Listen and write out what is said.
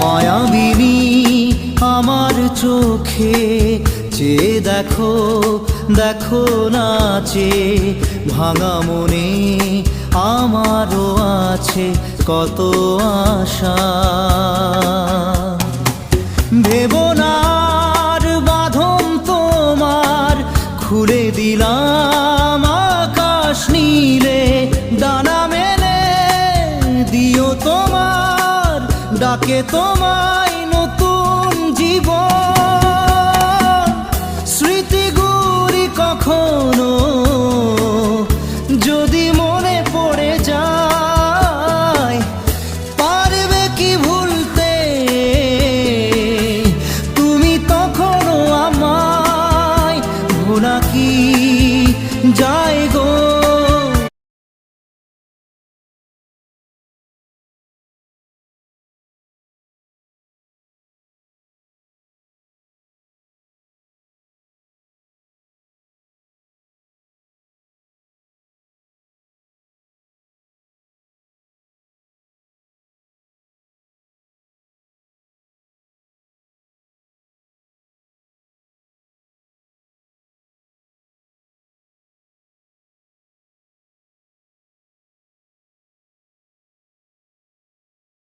মায়াবিনী আমার চোখে চেয়ে দেখো, দেখো নাচে ভাঙা মনে আমারও আছে কত আশা। ভেবো না আর বাঁধন তোমার, খুলে দিলাম আকাশ নীলে, ডানা মেলে দিও তোমার ডাকে তোমায় নতুন জীবন। স্মৃতিগুলি কখনো যদি মনে